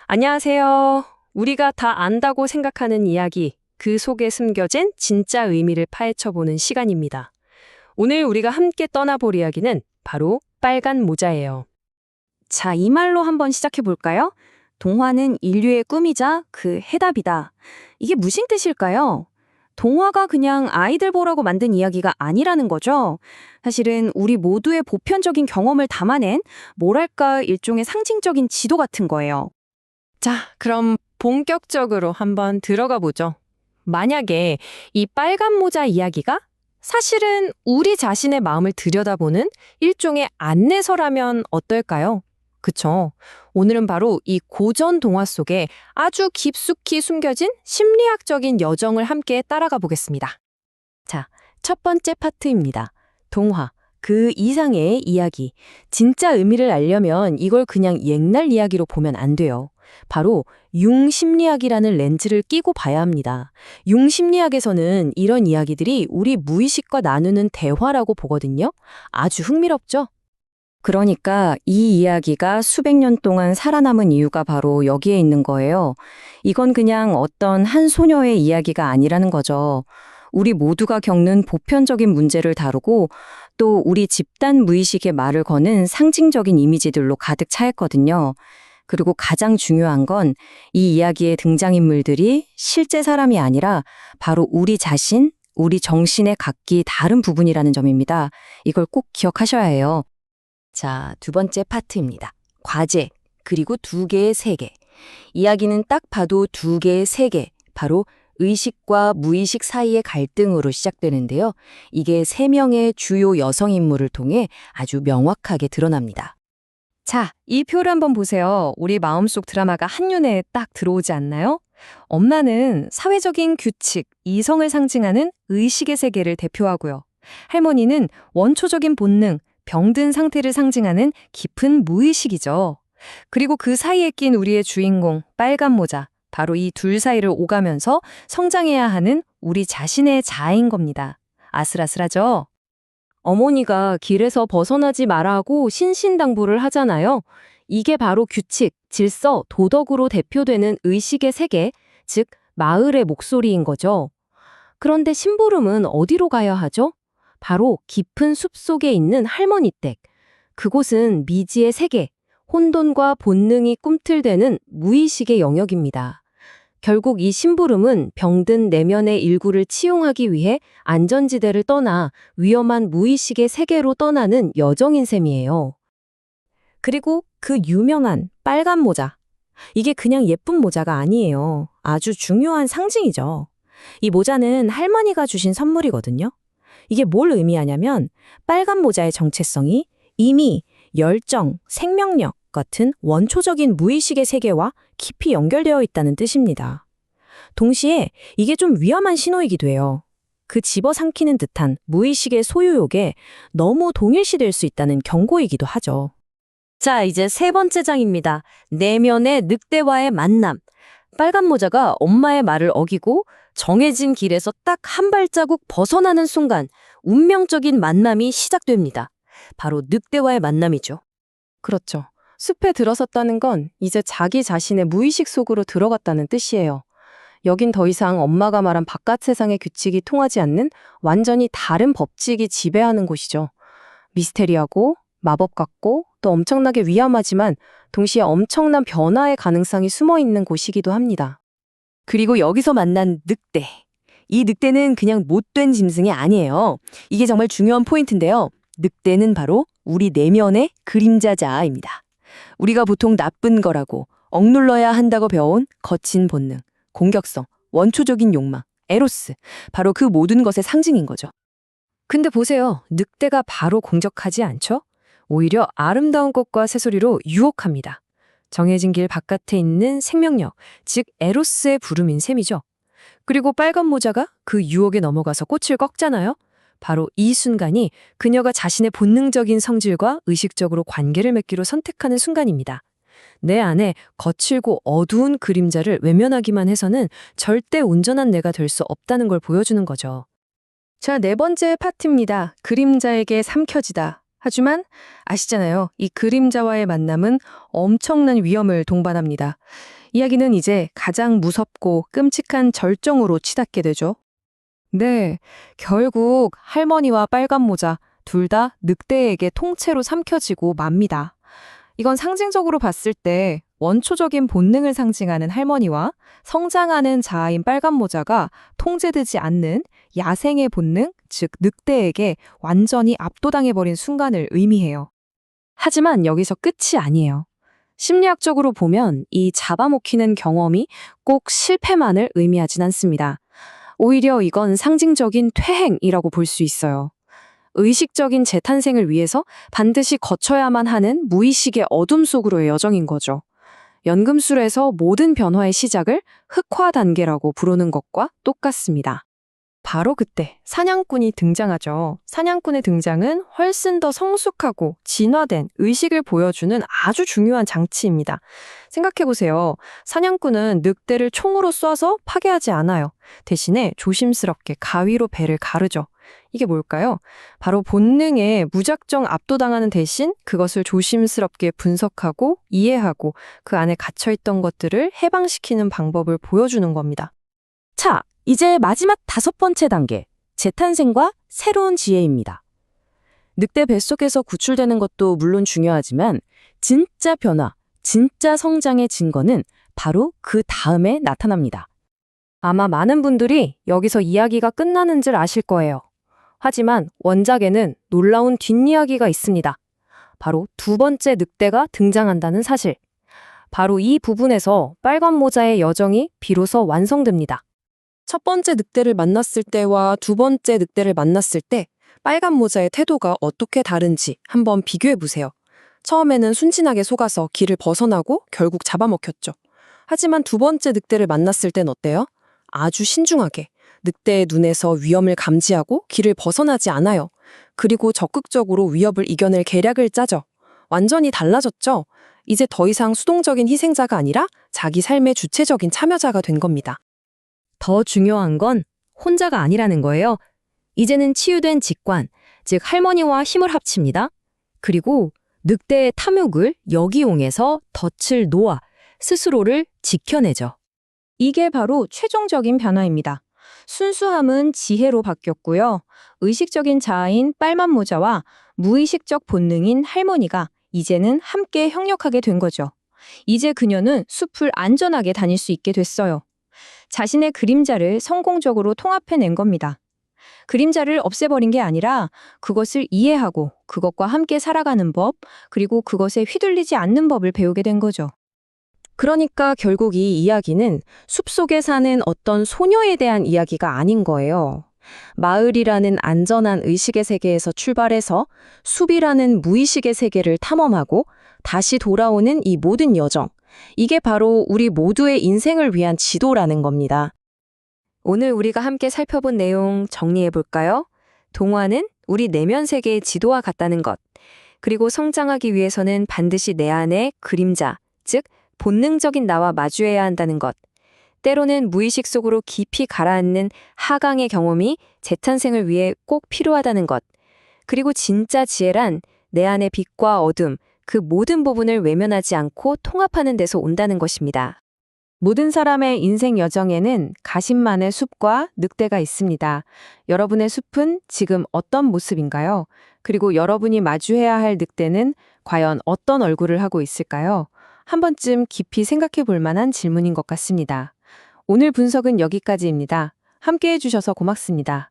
안녕하세요. 우리가 다 안다고 생각하는 이야기, 그 속에 숨겨진 진짜 의미를 파헤쳐보는 시간입니다. 오늘 우리가 함께 떠나볼 이야기는 바로 빨간 모자예요. 자, 이 말로 한번 시작해 볼까요? 동화는 인류의 꿈이자 그 해답이다. 이게 무슨 뜻일까요? 동화가 그냥 아이들 보라고 만든 이야기가 아니라는 거죠. 사실은 우리 모두의 보편적인 경험을 담아낸 뭐랄까 일종의 상징적인 지도 같은 거예요. 자, 그럼 본격적으로 한번 들어가 보죠. 만약에 이 빨간 모자 이야기가 사실은 우리 자신의 마음을 들여다보는 일종의 안내서라면 어떨까요? 그쵸? 오늘은 바로 이 고전 동화 속에 아주 깊숙이 숨겨진 심리학적인 여정을 함께 따라가 보겠습니다. 자, 첫 번째 파트입니다. 동화, 그 이상의 이야기. 진짜 의미를 알려면 이걸 그냥 옛날 이야기로 보면 안 돼요. 바로 융심리학이라는 렌즈를 끼고 봐야 합니다. 융심리학에서는 이런 이야기들이 우리 무의식과 나누는 대화라고 보거든요. 아주 흥미롭죠? 그러니까 이 이야기가 수백 년 동안 살아남은 이유가 바로 여기에 있는 거예요. 이건 그냥 어떤 한 소녀의 이야기가 아니라는 거죠. 우리 모두가 겪는 보편적인 문제를 다루고 또 우리 집단 무의식의 말을 거는 상징적인 이미지들로 가득 차 있거든요. 그리고 가장 중요한 건 이 이야기의 등장인물들이 실제 사람이 아니라 바로 우리 자신, 우리 정신의 각기 다른 부분이라는 점입니다. 이걸 꼭 기억하셔야 해요. 자, 두 번째 파트입니다. 과제, 그리고 두 개의 세계. 이야기는 딱 봐도 두 개의 세계, 바로 의식과 무의식 사이의 갈등으로 시작되는데요. 이게 세 명의 주요 여성 인물을 통해 아주 명확하게 드러납니다. 자, 이 표를 한번 보세요. 우리 마음속 드라마가 한눈에 딱 들어오지 않나요? 엄마는 사회적인 규칙, 이성을 상징하는 의식의 세계를 대표하고요. 할머니는 원초적인 본능, 병든 상태를 상징하는 깊은 무의식이죠. 그리고 그 사이에 낀 우리의 주인공, 빨간 모자. 바로 이 둘 사이를 오가면서 성장해야 하는 우리 자신의 자아인 겁니다. 아슬아슬하죠? 어머니가 길에서 벗어나지 말라고 신신당부를 하잖아요. 이게 바로 규칙, 질서, 도덕으로 대표되는 의식의 세계, 즉 마을의 목소리인 거죠. 그런데 심부름은 어디로 가야 하죠? 바로 깊은 숲속에 있는 할머니 댁. 그곳은 미지의 세계, 혼돈과 본능이 꿈틀대는 무의식의 영역입니다. 결국 이 심부름은 병든 내면의 일구를 치유하기 위해 안전지대를 떠나 위험한 무의식의 세계로 떠나는 여정인 셈이에요. 그리고 그 유명한 빨간 모자. 이게 그냥 예쁜 모자가 아니에요. 아주 중요한 상징이죠. 이 모자는 할머니가 주신 선물이거든요. 이게 뭘 의미하냐면 빨간 모자의 정체성이 이미 열정, 생명력 같은 원초적인 무의식의 세계와 깊이 연결되어 있다는 뜻입니다. 동시에 이게 좀 위험한 신호이기도 해요. 그 집어삼키는 듯한 무의식의 소유욕에 너무 동일시될 수 있다는 경고이기도 하죠. 자, 이제 세 번째 장입니다. 내면의 늑대와의 만남. 빨간 모자가 엄마의 말을 어기고 정해진 길에서 딱 한 발자국 벗어나는 순간 운명적인 만남이 시작됩니다. 바로 늑대와의 만남이죠. 그렇죠. 숲에 들어섰다는 건 이제 자기 자신의 무의식 속으로 들어갔다는 뜻이에요. 여긴 더 이상 엄마가 말한 바깥 세상의 규칙이 통하지 않는 완전히 다른 법칙이 지배하는 곳이죠. 미스테리하고 마법 같고 또 엄청나게 위험하지만 동시에 엄청난 변화의 가능성이 숨어 있는 곳이기도 합니다. 그리고 여기서 만난 늑대. 이 늑대는 그냥 못된 짐승이 아니에요. 이게 정말 중요한 포인트인데요. 늑대는 바로 우리 내면의 그림자자아입니다. 우리가 보통 나쁜 거라고 억눌러야 한다고 배워온 거친 본능, 공격성, 원초적인 욕망, 에로스. 바로 그 모든 것의 상징인 거죠. 근데 보세요. 늑대가 바로 공격하지 않죠? 오히려 아름다운 꽃과 새소리로 유혹합니다. 정해진 길 바깥에 있는 생명력, 즉 에로스의 부름인 셈이죠. 그리고 빨간 모자가 그 유혹에 넘어가서 꽃을 꺾잖아요. 바로 이 순간이 그녀가 자신의 본능적인 성질과 의식적으로 관계를 맺기로 선택하는 순간입니다. 내 안에 거칠고 어두운 그림자를 외면하기만 해서는 절대 온전한 내가 될 수 없다는 걸 보여주는 거죠. 자, 네 번째 파트입니다. 그림자에게 삼켜지다. 하지만 아시잖아요. 이 그림자와의 만남은 엄청난 위험을 동반합니다. 이야기는 이제 가장 무섭고 끔찍한 절정으로 치닫게 되죠. 네, 결국 할머니와 빨간 모자 둘 다 늑대에게 통째로 삼켜지고 맙니다. 이건 상징적으로 봤을 때 원초적인 본능을 상징하는 할머니와 성장하는 자아인 빨간 모자가 통제되지 않는 야생의 본능, 즉 늑대에게 완전히 압도당해버린 순간을 의미해요. 하지만 여기서 끝이 아니에요. 심리학적으로 보면 이 잡아먹히는 경험이 꼭 실패만을 의미하진 않습니다. 오히려 이건 상징적인 퇴행이라고 볼 수 있어요. 의식적인 재탄생을 위해서 반드시 거쳐야만 하는 무의식의 어둠 속으로의 여정인 거죠. 연금술에서 모든 변화의 시작을 흑화 단계라고 부르는 것과 똑같습니다. 바로 그때 사냥꾼이 등장하죠. 사냥꾼의 등장은 훨씬 더 성숙하고 진화된 의식을 보여주는 아주 중요한 장치입니다. 생각해보세요. 사냥꾼은 늑대를 총으로 쏴서 파괴하지 않아요. 대신에 조심스럽게 가위로 배를 가르죠. 이게 뭘까요? 바로 본능에 무작정 압도당하는 대신 그것을 조심스럽게 분석하고 이해하고 그 안에 갇혀있던 것들을 해방시키는 방법을 보여주는 겁니다. 자, 이제 마지막 5번째 단계, 재탄생과 새로운 지혜입니다. 늑대 뱃속에서 구출되는 것도 물론 중요하지만 진짜 변화, 진짜 성장의 증거는 바로 그 다음에 나타납니다. 아마 많은 분들이 여기서 이야기가 끝나는 줄 아실 거예요. 하지만 원작에는 놀라운 뒷이야기가 있습니다. 바로 2번째 늑대가 등장한다는 사실. 바로 이 부분에서 빨간 모자의 여정이 비로소 완성됩니다. 첫 번째 늑대를 만났을 때와 두 번째 늑대를 만났을 때 빨간 모자의 태도가 어떻게 다른지 한번 비교해 보세요. 처음에는 순진하게 속아서 길을 벗어나고 결국 잡아먹혔죠. 하지만 두 번째 늑대를 만났을 땐 어때요? 아주 신중하게 늑대의 눈에서 위험을 감지하고 길을 벗어나지 않아요. 그리고 적극적으로 위협을 이겨낼 계략을 짜죠. 완전히 달라졌죠? 이제 더 이상 수동적인 희생자가 아니라 자기 삶의 주체적인 참여자가 된 겁니다. 더 중요한 건 혼자가 아니라는 거예요. 이제는 치유된 직관, 즉 할머니와 힘을 합칩니다. 그리고 늑대의 탐욕을 역이용해서 덫을 놓아 스스로를 지켜내죠. 이게 바로 최종적인 변화입니다. 순수함은 지혜로 바뀌었고요. 의식적인 자아인 빨간 모자와 무의식적 본능인 할머니가 이제는 함께 협력하게 된 거죠. 이제 그녀는 숲을 안전하게 다닐 수 있게 됐어요. 자신의 그림자를 성공적으로 통합해낸 겁니다. 그림자를 없애버린 게 아니라 그것을 이해하고 그것과 함께 살아가는 법, 그리고 그것에 휘둘리지 않는 법을 배우게 된 거죠. 그러니까 결국 이 이야기는 숲속에 사는 어떤 소녀에 대한 이야기가 아닌 거예요. 마을이라는 안전한 의식의 세계에서 출발해서 숲이라는 무의식의 세계를 탐험하고 다시 돌아오는 이 모든 여정. 이게 바로 우리 모두의 인생을 위한 지도라는 겁니다. 오늘 우리가 함께 살펴본 내용 정리해 볼까요? 동화는 우리 내면 세계의 지도와 같다는 것. 그리고 성장하기 위해서는 반드시 내 안에 그림자, 즉 본능적인 나와 마주해야 한다는 것. 때로는 무의식 속으로 깊이 가라앉는 하강의 경험이 재탄생을 위해 꼭 필요하다는 것. 그리고 진짜 지혜란 내 안의 빛과 어둠, 그 모든 부분을 외면하지 않고 통합하는 데서 온다는 것입니다. 모든 사람의 인생 여정에는 가신만의 숲과 늑대가 있습니다. 여러분의 숲은 지금 어떤 모습인가요? 그리고 여러분이 마주해야 할 늑대는 과연 어떤 얼굴을 하고 있을까요? 한 번쯤 깊이 생각해 볼 만한 질문인 것 같습니다. 오늘 분석은 여기까지입니다. 함께 해주셔서 고맙습니다.